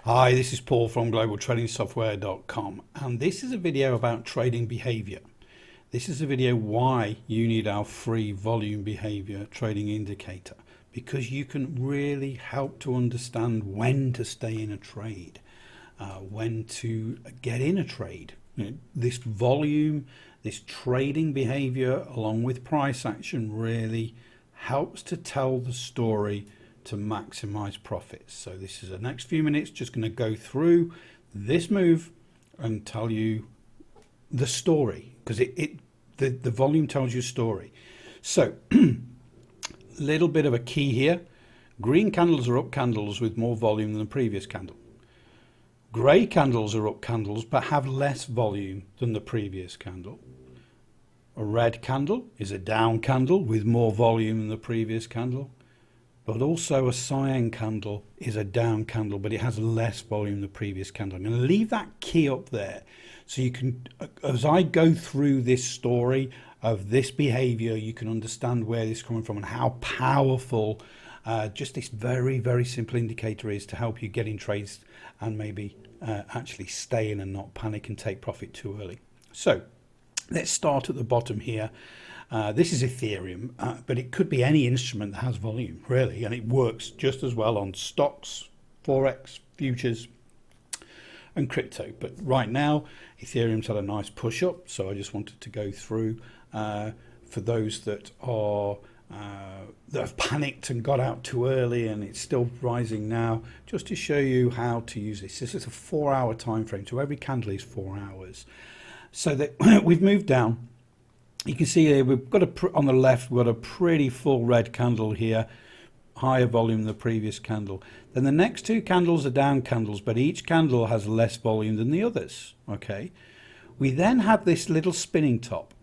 Hi, this is Paul from globaltradingsoftware.com, and this is a video about trading behavior. This is a video why you need our free volume behavior trading indicator, because you can really help to understand when to stay in a trade, when to get in a trade. This volume, this trading behavior along with price action really helps to tell the story to maximize profits. So this is the next few minutes just going to go through this move and tell you the story, because the volume tells you a story. So little bit of a key here. Green candles are up candles with more volume than the previous candle. Grey candles are up candles but have less volume than the previous candle. A red candle is a down candle with more volume than the previous candle. But also a cyan candle is a down candle, but it has less volume than the previous candle. I'm going to leave that key up there so you can, as I go through this story of this behavior, you can understand where this is coming from and how powerful just this very, very simple indicator is to help you get in trades and maybe actually stay in and not panic and take profit too early. So let's start at the bottom here. This is Ethereum, but it could be any instrument that has volume, really, and it works just as well on stocks, Forex, futures, and crypto. But right now, Ethereum's had a nice push up, so I just wanted to go through for those that are that have panicked and got out too early and it's still rising now, just to show you how to use this. This is a 4-hour time frame, so every candle is 4 hours. So that we've moved down. You can see here we've got on the left we've got a pretty full red candle here, higher volume than the previous candle. Then the next two candles are down candles, but each candle has less volume than the others. Okay, we then have this little spinning top.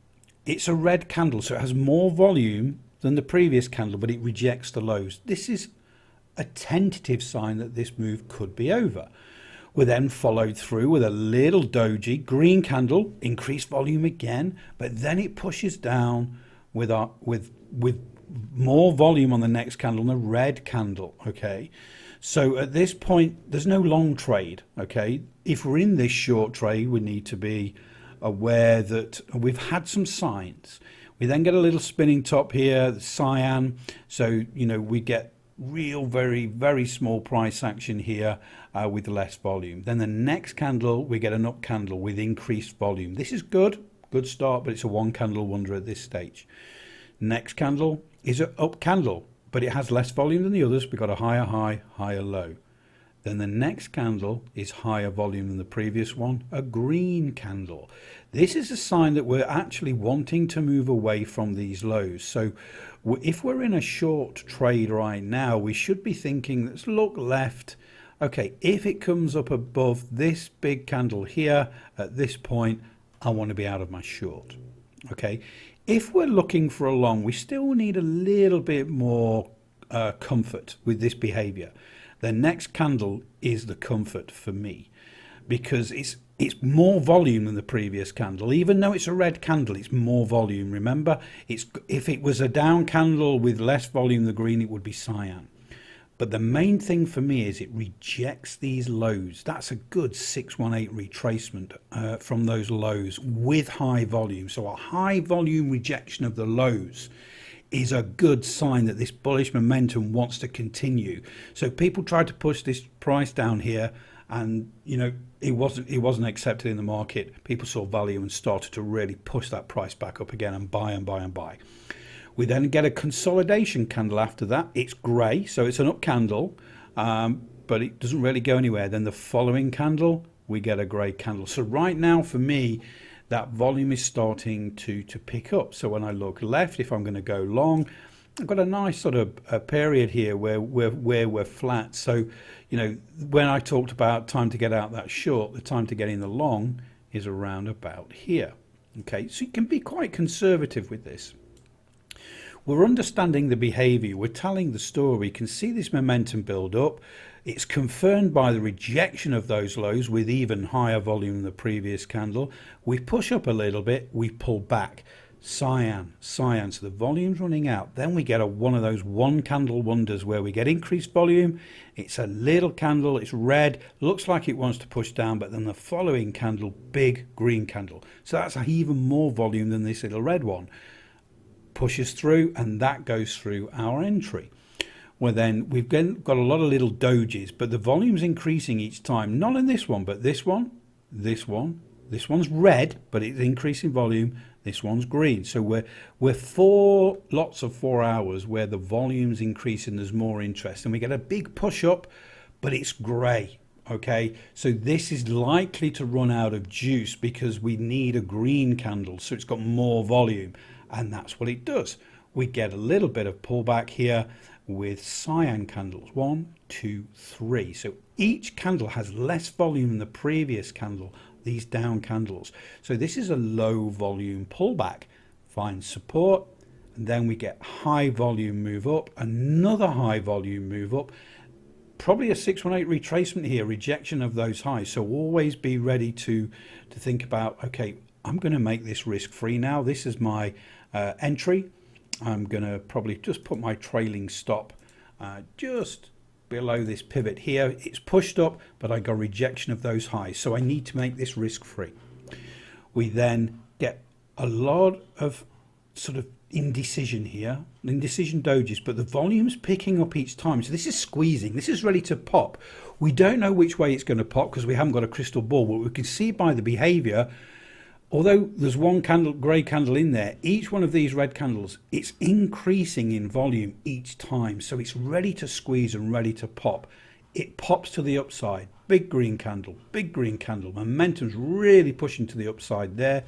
It's a red candle, so it has more volume than the previous candle, but it rejects the lows. This is a tentative sign that this move could be over. We then followed through with a little doji green candle, increased volume again, but then it pushes down with more volume on the next candle than a red candle. Okay, so at this point there's no long trade. Okay, if we're in this short trade, we need to be aware that we've had some signs. We then get a little spinning top here, the cyan, so we get real very, very small price action here with less volume. Then the next candle we get an up candle with increased volume. This is good start, but it's a one candle wonder at this stage. Next candle is an up candle, but it has less volume than the others. We've got a higher high, higher low. Then the next candle is higher volume than the previous one, a green candle. This is a sign that we're actually wanting to move away from these lows. So if we're in a short trade right now, we should be thinking, let's look left. Okay, if it comes up above this big candle here at this point, I want to be out of my short. Okay, if we're looking for a long, we still need a little bit more comfort with this behavior. The next candle is the comfort for me, because it's more volume than the previous candle. Even though it's a red candle, it's more volume. Remember, if it was a down candle with less volume than green, it would be cyan. But the main thing for me is it rejects these lows. That's a good 618 retracement from those lows with high volume. So a high volume rejection of the lows is a good sign that this bullish momentum wants to continue. So people tried to push this price down here, and it wasn't accepted in the market. People saw value and started to really push that price back up again and buy and buy and buy. We then get a consolidation candle after that. It's grey, so it's an up candle, but it doesn't really go anywhere. Then the following candle, we get a grey candle. So right now for me, that volume is starting to pick up. So when I look left, if I'm going to go long, I've got a nice sort of a period here where we're flat. So when I talked about time to get out that short, the time to get in the long is around about here. Okay, so you can be quite conservative with this. We're understanding the behavior, we're telling the story. We can see this momentum build up. It's confirmed by the rejection of those lows with even higher volume than the previous candle. We push up a little bit, we pull back. cyan, cyan. So the volume's running out. Then we get one of those one candle wonders where we get increased volume. It's a little candle, it's red, looks like it wants to push down, but then the following candle, big green candle. So that's even more volume than this little red one. Pushes through, and that goes through our entry. Well, then we've got a lot of little dojis, but the volume's increasing each time. Not in this one, but this one, this one. This one's red, but it's increasing volume. This one's green. So we're lots of 4 hours where the volume's increasing, there's more interest, and we get a big push up, but it's grey. Okay, so this is likely to run out of juice because we need a green candle, so it's got more volume, and that's what it does. We get a little bit of pullback here with cyan candles, 1, 2, 3. So each candle has less volume than the previous candle, these down candles. So this is a low volume pullback, finds support, and then we get high volume move up, another high volume move up, probably a 618 retracement here, rejection of those highs. So always be ready to think about, okay, I'm going to make this risk free now. This is my entry. I'm going to probably just put my trailing stop just below this pivot here. It's pushed up, but I got rejection of those highs, so I need to make this risk free. We then get a lot of sort of indecision here, indecision dojis, but the volume's picking up each time. So this is squeezing, this is ready to pop. We don't know which way it's going to pop because we haven't got a crystal ball, but we can see by the behavior, although there's one candle, grey candle in there, each one of these red candles, it's increasing in volume each time. So it's ready to squeeze and ready to pop. It pops to the upside. Big green candle, big green candle. Momentum's really pushing to the upside there.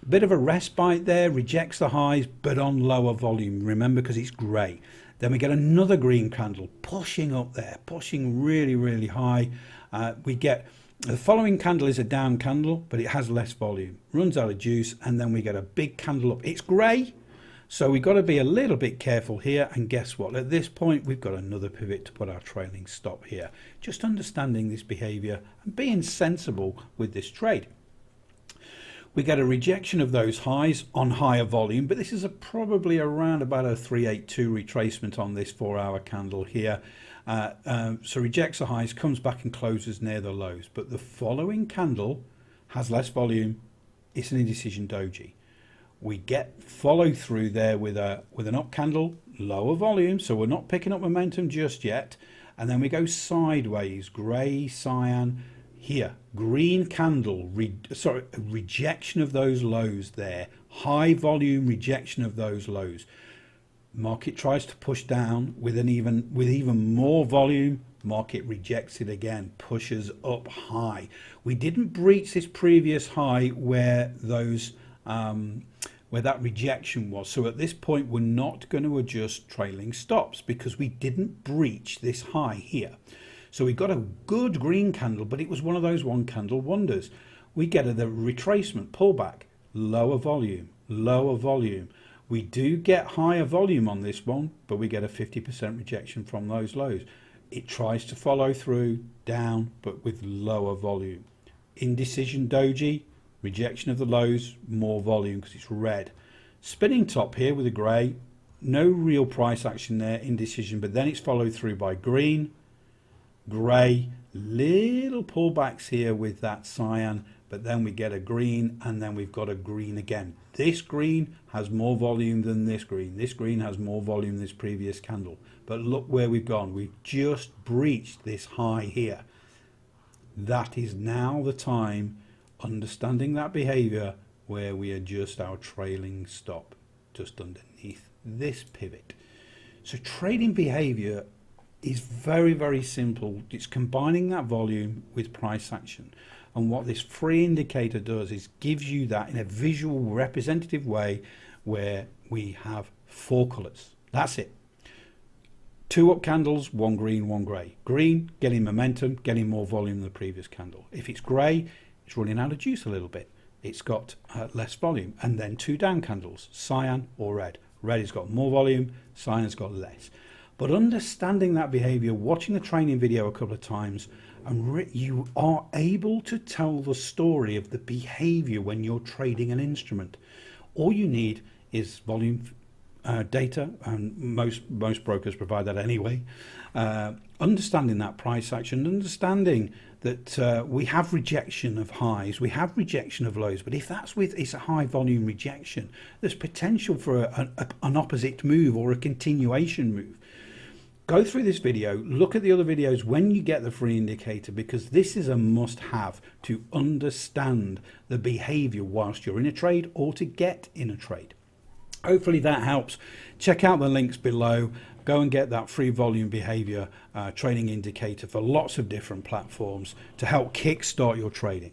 A bit of a respite there, rejects the highs, but on lower volume. Remember, because it's grey. Then we get another green candle pushing up there, pushing really, really high. We get the following candle is a down candle, but it has less volume, runs out of juice, and then we get a big candle up. It's grey, so we've got to be a little bit careful here. And guess what? At this point, we've got another pivot to put our trailing stop here. Just understanding this behavior and being sensible with this trade. We get a rejection of those highs on higher volume, but this is probably around about a 382 retracement on this 4 hour candle here. So rejects the highs, comes back and closes near the lows. But the following candle has less volume. It's an indecision doji. We get follow through there with an up candle, lower volume, so we're not picking up momentum just yet. And then we go sideways, grey, cyan. Here, green candle, rejection of those lows there. High volume rejection of those lows. Market tries to push down with even more volume. Market rejects it again, pushes up high. We didn't breach this previous high where that rejection was. So at this point, we're not going to adjust trailing stops because we didn't breach this high here. So we got a good green candle, but it was one of those one candle wonders. We get the retracement pullback, lower volume, lower volume. We do get higher volume on this one, but we get a 50% rejection from those lows. It tries to follow through down, but with lower volume. Indecision doji, rejection of the lows, more volume because it's red. Spinning top here with a grey, no real price action there, indecision, but then it's followed through by green, grey, little pullbacks here with that cyan, but then we get a green, and then we've got a green again. This green has more volume than this green. This green has more volume than this previous candle. But look where we've gone. We've just breached this high here. That is now the time, understanding that behavior, where we adjust our trailing stop just underneath this pivot. So trading behavior is very, very simple. It's combining that volume with price action. And what this free indicator does is gives you that in a visual representative way where we have 4 colors. That's it. 2 up candles, 1 green, 1 grey. Green, getting momentum, getting more volume than the previous candle. If it's grey, it's running out of juice a little bit. It's got less volume. And then 2 down candles, cyan or red. Red has got more volume, cyan has got less. But understanding that behavior, watching the training video a couple of times, and you are able to tell the story of the behavior when you're trading an instrument. All you need is volume data, and most brokers provide that anyway. Understanding that price action, understanding that we have rejection of highs, we have rejection of lows, but if that's it's a high volume rejection, there's potential for an opposite move or a continuation move. Go through this video, look at the other videos when you get the free indicator, because this is a must-have to understand the behavior whilst you're in a trade or to get in a trade. Hopefully that helps. Check out the links below. Go and get that free volume behavior trading indicator for lots of different platforms to help kickstart your trading.